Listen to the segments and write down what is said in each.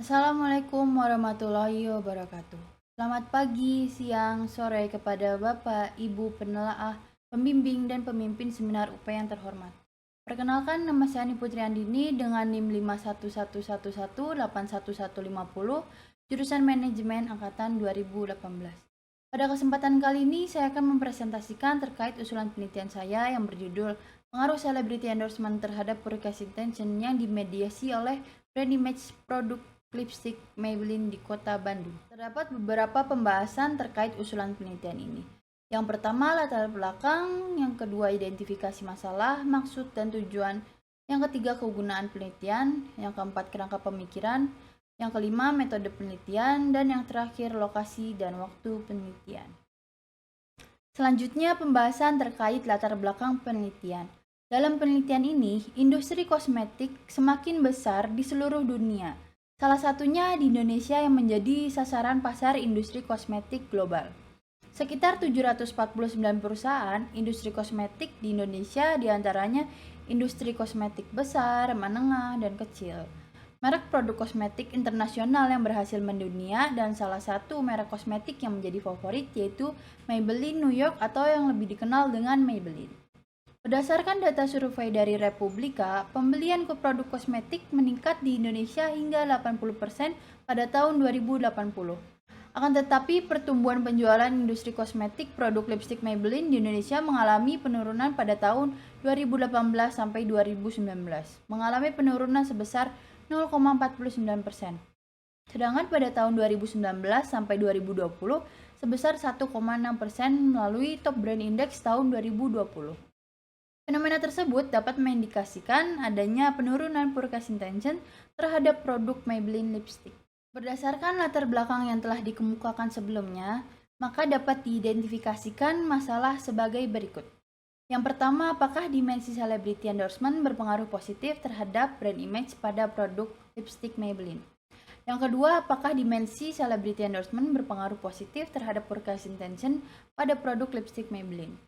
Assalamualaikum warahmatullahi wabarakatuh. Selamat pagi, siang, sore kepada Bapak, Ibu penelaah, pembimbing, dan pemimpin seminar UP yang terhormat. Perkenalkan, nama saya Ani Putri Andini dengan NIM 51111811150, jurusan Manajemen Angkatan 2018. Pada kesempatan kali ini, saya akan mempresentasikan terkait usulan penelitian saya yang berjudul Pengaruh Celebrity Endorsement terhadap Forecast Intention yang dimediasi oleh brand image produk lipstick Maybelline di Kota Bandung. Terdapat beberapa pembahasan terkait usulan penelitian ini. Yang pertama, latar belakang. Yang kedua, identifikasi masalah, maksud, dan tujuan. Yang ketiga, kegunaan penelitian. Yang keempat, kerangka pemikiran. Yang kelima, metode penelitian. Dan yang terakhir, lokasi dan waktu penelitian. Selanjutnya, pembahasan terkait latar belakang penelitian. Dalam penelitian ini, industri kosmetik semakin besar di seluruh dunia. Salah satunya di Indonesia yang menjadi sasaran pasar industri kosmetik global. Sekitar 749 perusahaan industri kosmetik di Indonesia, diantaranya industri kosmetik besar, menengah, dan kecil. Merek produk kosmetik internasional yang berhasil mendunia dan salah satu merek kosmetik yang menjadi favorit yaitu Maybelline New York atau yang lebih dikenal dengan Maybelline. Berdasarkan data survei dari Republika, pembelian ke produk kosmetik meningkat di Indonesia hingga 80% pada tahun 2080. Akan tetapi, pertumbuhan penjualan industri kosmetik produk lipstick Maybelline di Indonesia mengalami penurunan pada tahun 2018 sampai 2019, mengalami penurunan sebesar 0,49%. Sedangkan pada tahun 2019 sampai 2020 sebesar 1,6% melalui Top Brand Index tahun 2020. Fenomena tersebut dapat mengindikasikan adanya penurunan forecast intention terhadap produk Maybelline lipstick. Berdasarkan latar belakang yang telah dikemukakan sebelumnya, maka dapat diidentifikasikan masalah sebagai berikut. Yang pertama, apakah dimensi celebrity endorsement berpengaruh positif terhadap brand image pada produk lipstick Maybelline? Yang kedua, apakah dimensi celebrity endorsement berpengaruh positif terhadap forecast intention pada produk lipstick Maybelline?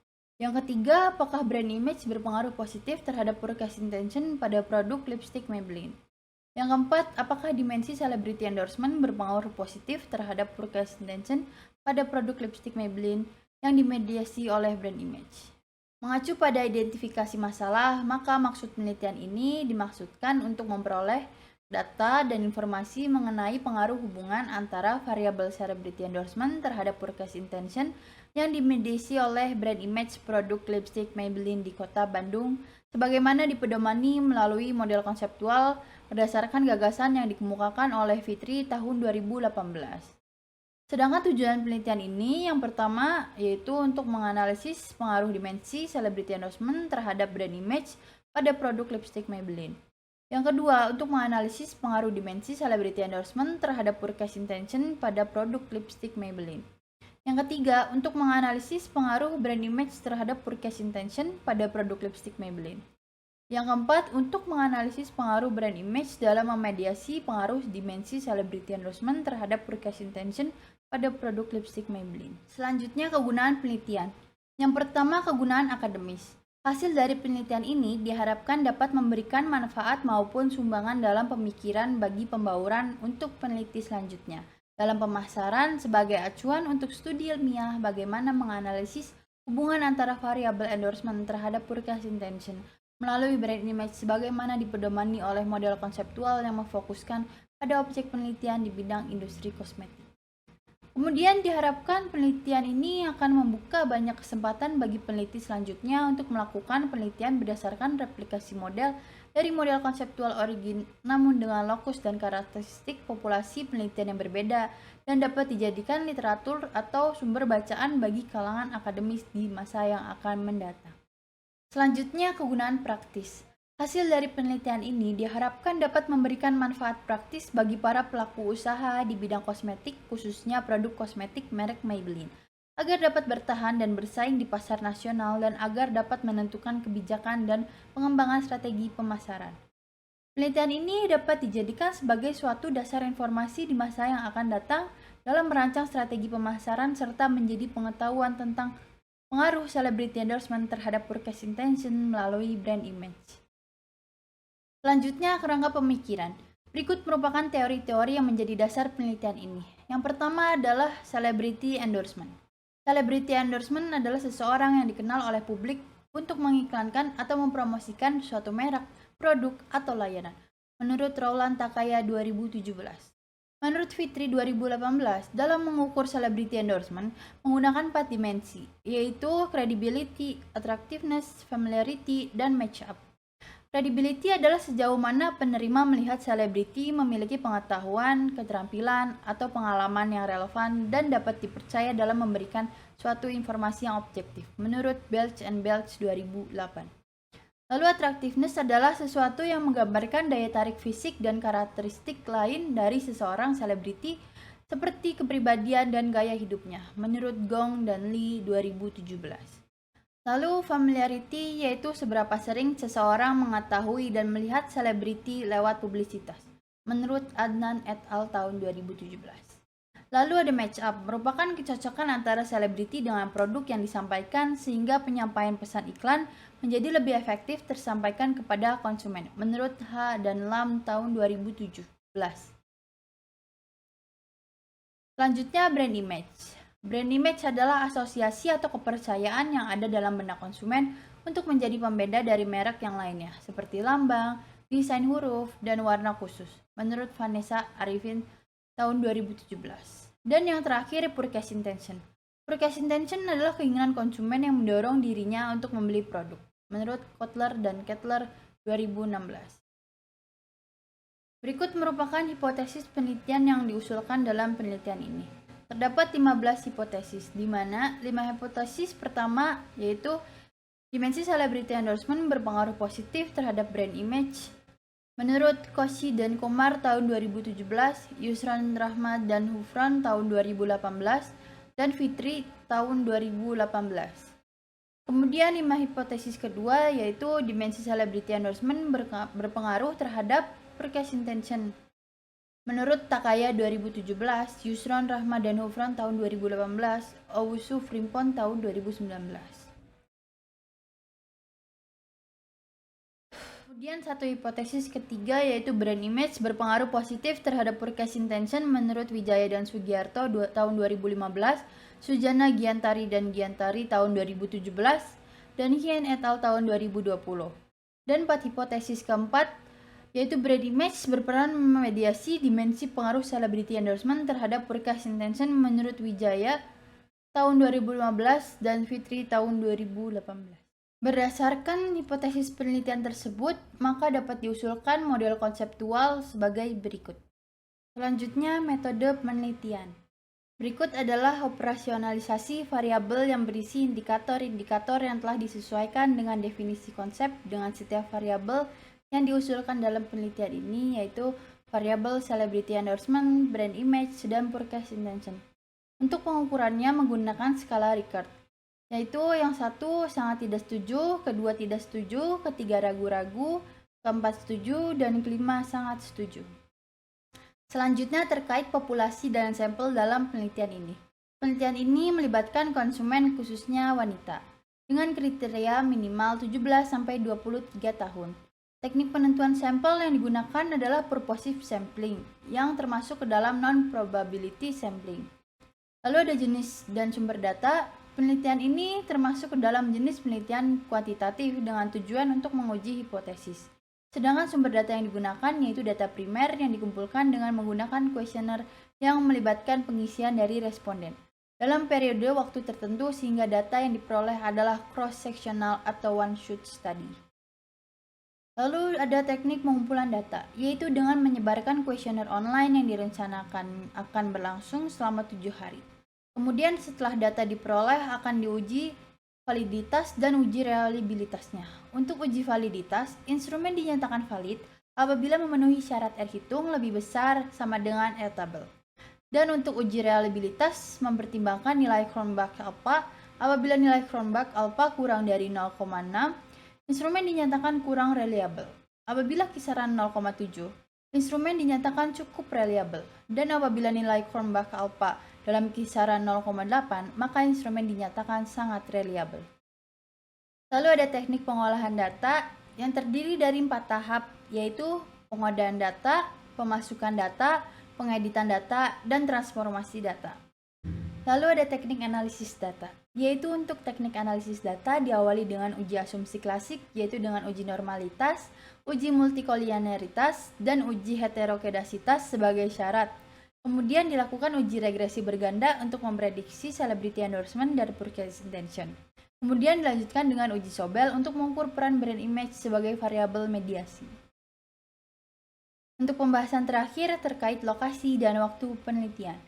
Yang ketiga, apakah brand image berpengaruh positif terhadap forecast intention pada produk lipstick Maybelline? Yang keempat, apakah dimensi celebrity endorsement berpengaruh positif terhadap forecast intention pada produk lipstick Maybelline yang dimediasi oleh brand image? Mengacu pada identifikasi masalah, maka maksud penelitian ini dimaksudkan untuk memperoleh data dan informasi mengenai pengaruh hubungan antara variabel celebrity endorsement terhadap forecast intention yang dimediasi oleh brand image produk lipstick Maybelline di Kota Bandung, sebagaimana dipedomani melalui model konseptual berdasarkan gagasan yang dikemukakan oleh Fitri tahun 2018. Sedangkan tujuan penelitian ini yang pertama yaitu untuk menganalisis pengaruh dimensi celebrity endorsement terhadap brand image pada produk lipstick Maybelline. Yang kedua, untuk menganalisis pengaruh dimensi celebrity endorsement terhadap forecast intention pada produk lipstick Maybelline. Yang ketiga, untuk menganalisis pengaruh brand image terhadap forecast intention pada produk lipstick Maybelline. Yang keempat, untuk menganalisis pengaruh brand image dalam memediasi pengaruh dimensi celebrity endorsement terhadap forecast intention pada produk lipstick Maybelline. Selanjutnya, kegunaan penelitian. Yang pertama, kegunaan akademis. Hasil dari penelitian ini diharapkan dapat memberikan manfaat maupun sumbangan dalam pemikiran bagi pembauran untuk peneliti selanjutnya. Dalam pemasaran sebagai acuan untuk studi ilmiah bagaimana menganalisis hubungan antara variabel endorsement terhadap forecast intention melalui brand image sebagaimana dipedomani oleh model konseptual yang memfokuskan pada objek penelitian di bidang industri kosmetik. Kemudian diharapkan penelitian ini akan membuka banyak kesempatan bagi peneliti selanjutnya untuk melakukan penelitian berdasarkan replikasi model dari model konseptual origin namun dengan lokus dan karakteristik populasi penelitian yang berbeda dan dapat dijadikan literatur atau sumber bacaan bagi kalangan akademis di masa yang akan mendatang. Selanjutnya, kegunaan praktis. Hasil dari penelitian ini diharapkan dapat memberikan manfaat praktis bagi para pelaku usaha di bidang kosmetik, khususnya produk kosmetik merek Maybelline, agar dapat bertahan dan bersaing di pasar nasional dan agar dapat menentukan kebijakan dan pengembangan strategi pemasaran. Penelitian ini dapat dijadikan sebagai suatu dasar informasi di masa yang akan datang dalam merancang strategi pemasaran serta menjadi pengetahuan tentang pengaruh celebrity endorsement terhadap forecast intention melalui brand image. Selanjutnya, kerangka pemikiran. Berikut merupakan teori-teori yang menjadi dasar penelitian ini. Yang pertama adalah celebrity endorsement. Celebrity endorsement adalah seseorang yang dikenal oleh publik untuk mengiklankan atau mempromosikan suatu merek, produk, atau layanan. Menurut Roland Takaya 2017. Menurut Fitri 2018, dalam mengukur celebrity endorsement menggunakan 4 dimensi, yaitu credibility, attractiveness, familiarity, dan match up. Credibility adalah sejauh mana penerima melihat selebriti memiliki pengetahuan, keterampilan, atau pengalaman yang relevan dan dapat dipercaya dalam memberikan suatu informasi yang objektif, menurut Belch and Belch 2008. Lalu attractiveness adalah sesuatu yang menggambarkan daya tarik fisik dan karakteristik lain dari seseorang selebriti seperti kepribadian dan gaya hidupnya, menurut Gong dan Lee 2017. Lalu familiarity yaitu seberapa sering seseorang mengetahui dan melihat selebriti lewat publisitas, menurut Adnan et al. Tahun 2017. Lalu ada match up, merupakan kecocokan antara selebriti dengan produk yang disampaikan sehingga penyampaian pesan iklan menjadi lebih efektif tersampaikan kepada konsumen, menurut H dan Lam tahun 2017. Selanjutnya brand image. Brand image adalah asosiasi atau kepercayaan yang ada dalam benak konsumen untuk menjadi pembeda dari merek yang lainnya, seperti lambang, desain huruf, dan warna khusus, menurut Vanessa Arifin tahun 2017. Dan yang terakhir, purchase intention. Purchase intention adalah keinginan konsumen yang mendorong dirinya untuk membeli produk, menurut Kotler dan Kettler 2016. Berikut merupakan hipotesis penelitian yang diusulkan dalam penelitian ini. Terdapat 15 hipotesis, di mana 5 hipotesis pertama yaitu dimensi celebrity endorsement berpengaruh positif terhadap brand image. Menurut Koshi dan Komar tahun 2017, Yusran Rahmat dan Hufran tahun 2018, dan Fitri tahun 2018. Kemudian 5 hipotesis kedua yaitu dimensi celebrity endorsement berpengaruh terhadap purchase intention. Menurut Takaya 2017, Yusron Rahma dan Hufran tahun 2018, Owusu Frimpon tahun 2019. Kemudian satu hipotesis ketiga yaitu brand image berpengaruh positif terhadap purchase intention menurut Wijaya dan Sugiarto tahun 2015, Sujana Giantari dan Giantari tahun 2017, dan Hien et al. Tahun 2020. Dan 4 hipotesis keempat yaitu brand image berperan memediasi dimensi pengaruh celebrity endorsement terhadap purchase intention menurut Wijaya tahun 2015 dan Fitri tahun 2018. Berdasarkan hipotesis penelitian tersebut, maka dapat diusulkan model konseptual sebagai berikut. Selanjutnya, metode penelitian. Berikut adalah operasionalisasi variabel yang berisi indikator-indikator yang telah disesuaikan dengan definisi konsep dengan setiap variabel yang diusulkan dalam penelitian ini, yaitu variabel celebrity endorsement, brand image, dan purchase intention. Untuk pengukurannya menggunakan skala Likert, yaitu yang satu sangat tidak setuju, kedua tidak setuju, ketiga ragu-ragu, keempat setuju, dan kelima sangat setuju. Selanjutnya terkait populasi dan sampel dalam penelitian ini. Penelitian ini melibatkan konsumen khususnya wanita, dengan kriteria minimal 17-23 tahun. Teknik penentuan sampel yang digunakan adalah purposive sampling, yang termasuk ke dalam non-probability sampling. Lalu ada jenis dan sumber data. Penelitian ini termasuk ke dalam jenis penelitian kuantitatif dengan tujuan untuk menguji hipotesis. Sedangkan sumber data yang digunakan yaitu data primer yang dikumpulkan dengan menggunakan kuesioner yang melibatkan pengisian dari responden dalam periode waktu tertentu sehingga data yang diperoleh adalah cross-sectional atau one-shot study. Lalu ada teknik pengumpulan data, yaitu dengan menyebarkan kuesioner online yang direncanakan akan berlangsung selama 7 hari. Kemudian setelah data diperoleh akan diuji validitas dan uji reliabilitasnya. Untuk uji validitas, instrumen dinyatakan valid apabila memenuhi syarat R-hitung lebih besar sama dengan R-table. Dan untuk uji reliabilitas mempertimbangkan nilai Cronbach alpha. Apabila nilai Cronbach alpha kurang dari 0,6, instrumen dinyatakan kurang reliable. Apabila kisaran 0,7, instrumen dinyatakan cukup reliable. Dan apabila nilai Cronbach alpha dalam kisaran 0,8, maka instrumen dinyatakan sangat reliable. Lalu ada teknik pengolahan data yang terdiri dari 4 tahap, yaitu pengadaan data, pemasukan data, pengeditan data, dan transformasi data. Lalu ada teknik analisis data, yaitu untuk teknik analisis data diawali dengan uji asumsi klasik, yaitu dengan uji normalitas, uji multikolinearitas, dan uji heterokedasitas sebagai syarat. Kemudian dilakukan uji regresi berganda untuk memprediksi celebrity endorsement dan purchase intention. Kemudian dilanjutkan dengan uji Sobel untuk mengukur peran brand image sebagai variabel mediasi. Untuk pembahasan terakhir terkait lokasi dan waktu penelitian.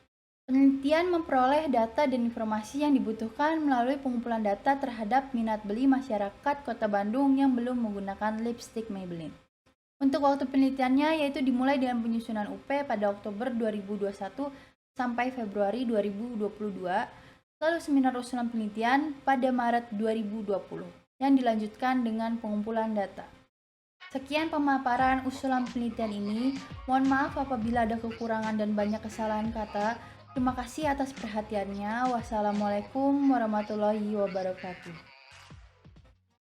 Penelitian memperoleh data dan informasi yang dibutuhkan melalui pengumpulan data terhadap minat beli masyarakat Kota Bandung yang belum menggunakan lipstick Maybelline. Untuk waktu penelitiannya yaitu dimulai dengan penyusunan UP pada Oktober 2021 sampai Februari 2022, lalu seminar usulan penelitian pada Maret 2020, yang dilanjutkan dengan pengumpulan data. Sekian pemaparan usulan penelitian ini. Mohon maaf apabila ada kekurangan dan banyak kesalahan kata. Terima kasih atas perhatiannya. Wassalamualaikum warahmatullahi wabarakatuh.